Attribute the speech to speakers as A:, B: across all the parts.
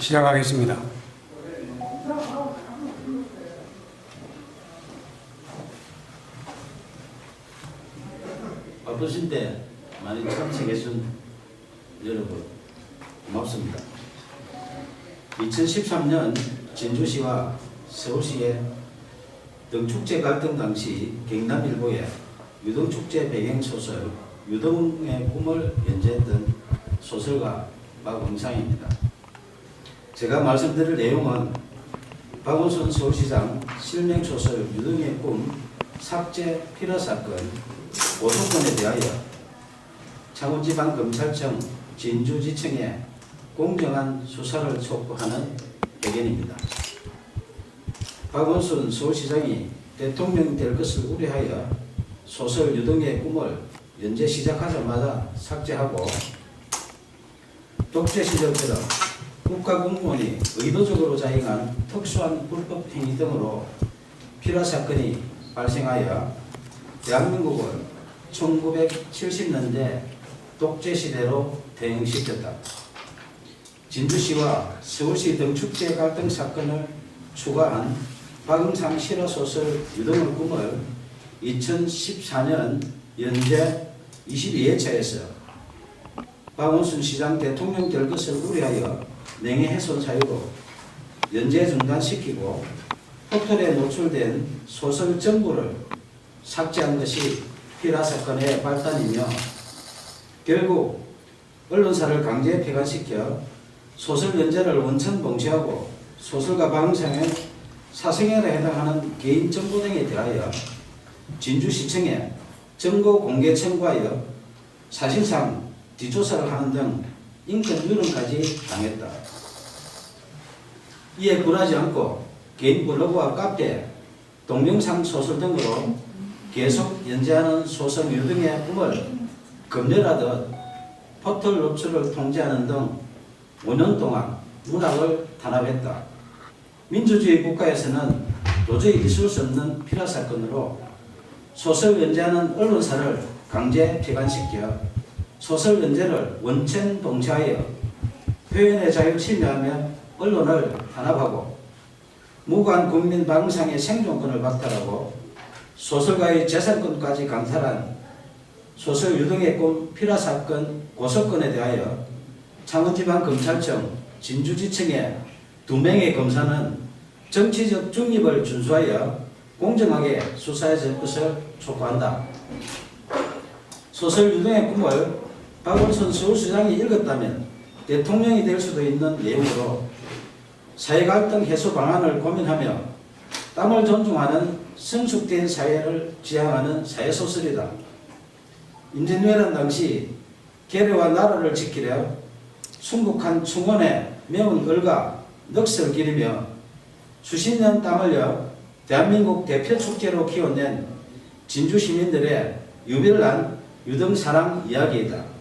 A: 시작하겠습니다.
B: 바쁘신 때 많이 참석해준 여러분 고맙습니다. 2013년 진주시와 서울시의 등축제 갈등 당시 경남일보에 유등축제 배경소설 유등의 꿈을 연재했던 소설가 박응상입니다. 제가 말씀드릴 내용은 박원순 서울시장 실명소설 유등의 꿈 삭제 필화 사건 고소건에 대하여 창원지방검찰청 진주지청에 공정한 수사를 촉구하는 의견입니다. 박원순 서울시장이 대통령 될 것을 우려하여 소설 유등의 꿈을 연재 시작하자마자 삭제하고 독재 시절처럼 국가공무원이 의도적으로 자행한 특수한 불법 행위 등으로 필화 사건이 발생하여 대한민국을 1970년대 독재 시대로 대응시켰다. 진주시와 서울시 등축제 갈등 사건을 추가한 박응상 실화소설 유등의 꿈을 2014년 연재 22회차에서 박원순 시장 대통령 될 것을 우려하여 명예훼손 사유로 연재 중단시키고 포털에 노출된 소설 전부를 삭제한 것이 필화 사건의 발단이며 결국 언론사를 강제 폐간시켜 소설 연재를 원천 봉쇄하고 소설가 박응상의 사생활에 해당하는 개인 정보 등에 대하여 진주시청에 정보 공개 청구하여 사실상 뒷조사를 하는 등 인권 유린까지 당했다. 이에 굴하지 않고 개인 블로그와 카페, 동영상 소설 등으로 계속 연재하는 소설 유등의 꿈을 검열하듯 포털 노출을 통제하는 등 5년 동안 문학을 탄압했다. 민주주의 국가에서는 도저히 있을 수 없는 필화 사건으로 소설 연재하는 언론사를 강제 폐간시켜 소설 연재를 원천 봉쇄하여 표현의 자유를 침해하며 언론을 탄압하고 무고한 국민 박응상의 생존권을 박탈하고 소설가의 재산권까지 강탈한 소설 유등의 꿈 필화 사건 고소건에 대하여 창원지방검찰청 진주지청의 2명의 검사는 정치적 중립을 준수하여 공정하게 수사해 줄 것을 촉구한다. 소설 유등의 꿈을 박원순 서울시장이 읽었다면 대통령이 될 수도 있는 내용으로 사회갈등 해소 방안을 고민하며 땀을 존중하는 성숙된 사회를 지향하는 사회소설이다. 임진왜란 당시 계례와 나라를 지키려 순국한 충원에 매운 얼과 넋을 기리며 수십 년 땀 흘려 대한민국 대표 축제로 키워낸 진주 시민들의 유별난 유등사랑 이야기이다.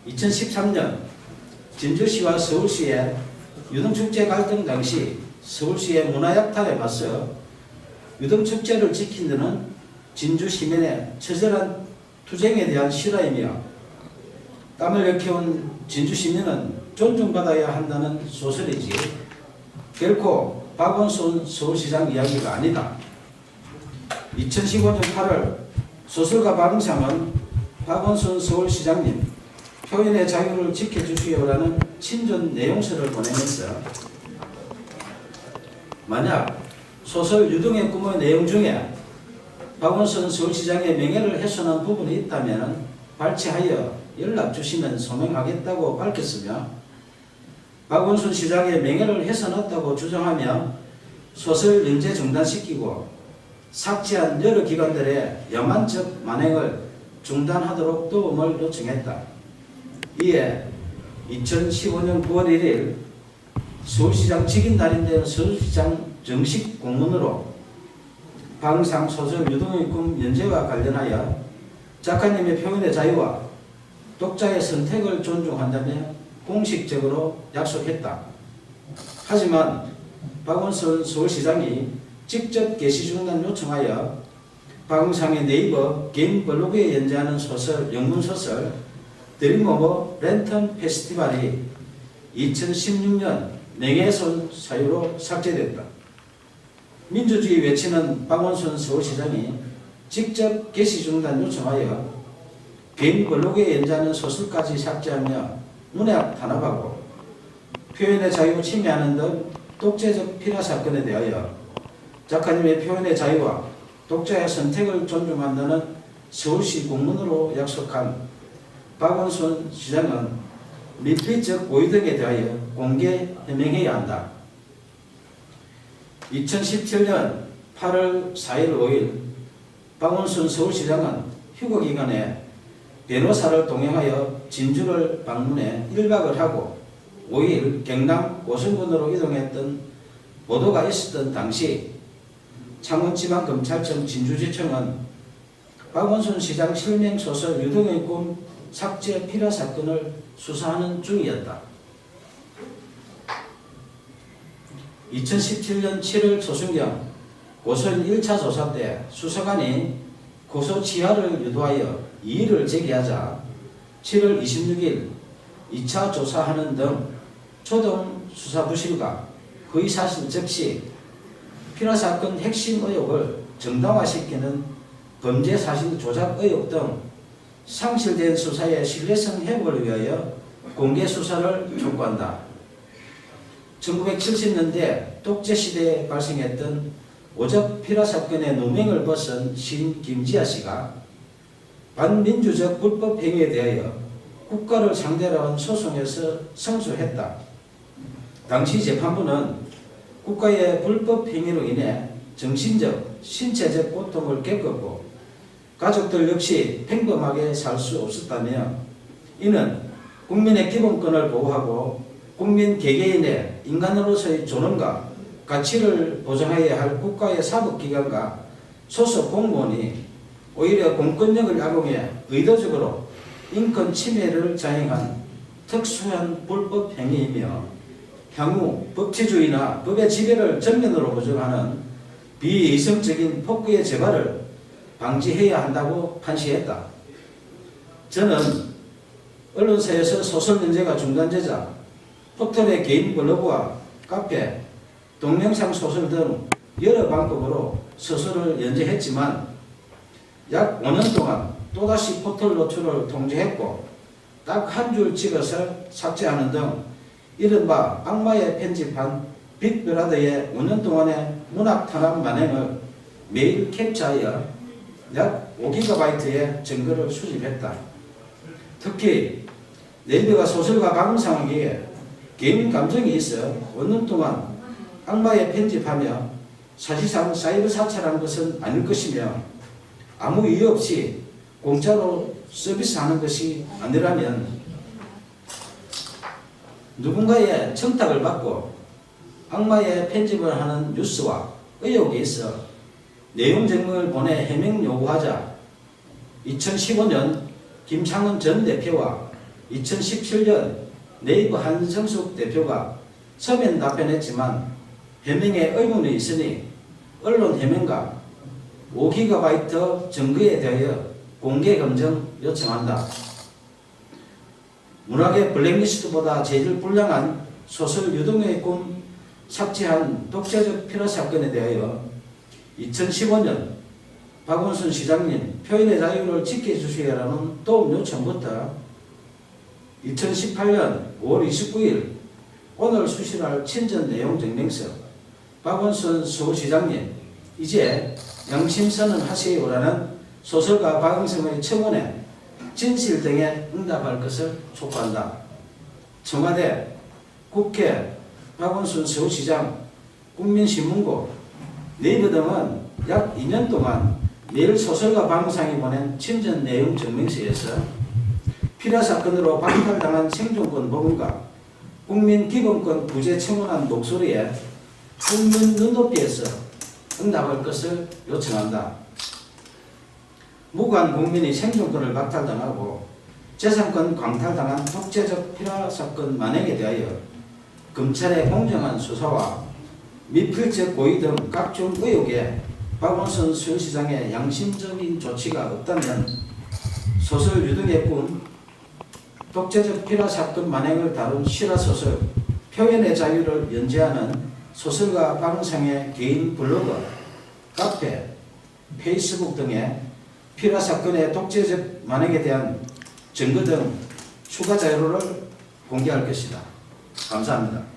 B: 2013년 진주시와 서울시의 유등축제 갈등 당시 서울시의 문화약탈에 맞서 유등축제를 지킨 데는 진주 시민의 처절한 투쟁에 대한 실화이며 땀을 일깨운 진주 시민은 존중받아야 한다는 소설이지 결코 박원순 서울시장 이야기가 아니다. 2015년 8월 소설가 박응상은 박원순 서울시장님 표현의 자유를 지켜주시오라는 친전 내용서를 보내면서 만약 소설 유등의 꿈의 내용 중에 박원순 서울시장의 명예를 훼손한 부분이 있다면 발췌하여 연락 주시면 소명하겠다고 밝혔으며 박원순 시장의 명예를 훼손했다고 주장하며 소설 연재 중단시키고 삭제한 여러 기관들의 야만적 만행을 중단하도록 도움을 요청했다. 이에 2015년 9월 1일 서울시장 직인 날인데 서울시장 정식 공문으로 박응상 소설 유등의 꿈 연재와 관련하여 작가님의 표현의 자유와 독자의 선택을 존중한다며 공식적으로 약속했다. 하지만 박원순 서울시장이 직접 게시 중단 요청하여 박응상의 네이버 개인 블로그에 연재하는 소설, 영문소설 드림오버 랜턴 페스티벌이 2016년 명예훼손 사유로 삭제됐다. 민주주의 외치는 박원순 서울시장이 직접 게시 중단 요청하여 개인 블로그에 연재하는 소설까지 삭제하며 문학 탄압하고 표현의 자유 침해하는 등 독재적 피라 사건에 대하여 작가님의 표현의 자유와 독자의 선택을 존중한다는 서울시 공문으로 약속한 박원순 시장은 밀필적 고의 등에 대하여 공개 해명해야 한다. 2017년 8월 4일 5일 박원순 서울시장은 휴거기간에 변호사를 동행하여 진주를 방문해 1박을 하고 5일 경남 고성군으로 이동했던 보도가 있었던 당시 창원지방검찰청 진주지청은 박원순 시장 실명소설 유등의 꿈 삭제 피라 사건을 수사하는 중이었다. 2017년 7월 초순경 고소인 1차 조사 때 수사관이 고소 취하를 유도하여 이의를 제기하자 7월 26일 2차 조사하는 등 초동 수사 부실과 거의 사실 적시 피라 사건 핵심 의혹을 정당화시키는 범죄 사실 조작 의혹 등 상실된 수사의 신뢰성 회복을 위하여 공개 수사를 촉구한다. 1970년대 독재시대에 발생했던 오적 피라 사건의 누명을 벗은 시인 김지아 씨가 반민주적 불법 행위에 대하여 국가를 상대로 한 소송에서 승소했다. 당시 재판부는 국가의 불법 행위로 인해 정신적, 신체적 고통을 겪었고 가족들 역시 평범하게 살 수 없었다며 이는 국민의 기본권을 보호하고 국민 개개인의 인간으로서의 존엄과 가치를 보장해야 할 국가의 사법기관과 소속 공무원이 오히려 공권력을 악용해 의도적으로 인권 침해를 자행한 특수한 불법 행위이며 향후 법치주의나 법의 지배를 정면으로 부정하는 비이성적인 폭구의 재발을 방지해야 한다고 판시했다. 저는 언론사에서 소설 연재가 중단되자 포털의 개인 블로그와 카페, 동영상 소설 등 여러 방법으로 소설을 연재했지만 약 5년 동안 또다시 포털 노출을 통제했고 딱 한 줄 찍어서 삭제하는 등 이른바 악마의 편집한 빅브라더의 5년 동안의 문학 탄압 만행을 매일 캡처하여 약 5GB의 증거를 수집했다. 특히 네이버가 소설가 방송하기에 개인 감정이 있어 5년 동안 악마의 편집하며 사실상 사이버 사찰한 것은 아닐 것이며 아무 이유 없이 공짜로 서비스하는 것이 아니라면 누군가의 청탁을 받고 악마의 편집을 하는 뉴스와 의혹이 있어 내용 증명을 보내 해명 요구하자 2015년 김창원 전 대표와 2017년 네이버 한성숙 대표가 서면 답변했지만 해명에 의문이 있으니 언론 해명과 5GB 증거에 대하여 공개 검증 요청한다. 문학의 블랙리스트보다 제일 불량한 소설 유등의 꿈 삭제한 독재적 피라 사건에 대하여 2015년 박원순 시장님 표현의 자유를 지켜주시라는 도움 요청부터 2018년 5월 29일 오늘 수신할 친전 내용 증명서 박원순 서울시장님 이제 양심선언 하세요라는 소설가 박응성의 청원에 진실 등에 응답할 것을 촉구한다. 청와대, 국회, 박원순 서울시장, 국민신문고, 네이버 등은 약 2년 동안 매일 소설가 박응성이 보낸 친전 내용 증명서에서 피라 사건으로 박탈당한 생존권 보험과 국민 기본권 부재 청원한 목소리에 국민 눈높이에서 응답할 것을 요청한다. 무관 국민이 생존권을 박탈당하고 재산권 강탈당한 독재적 피라 사건 만행에 대하여 검찰의 공정한 수사와 미필적 고의 등 각종 의혹에 박원순 서울시장의 양심적인 조치가 없다면 소설 유등의 꿈 독재적 피라 사건 만행을 다룬 실화소설 표현의 자유를 연재하는 소설가 방상의 개인 블로그, 카페, 페이스북 등에 피라 사건의 독재적 만행에 대한 증거 등 추가 자료를 공개할 것이다. 감사합니다.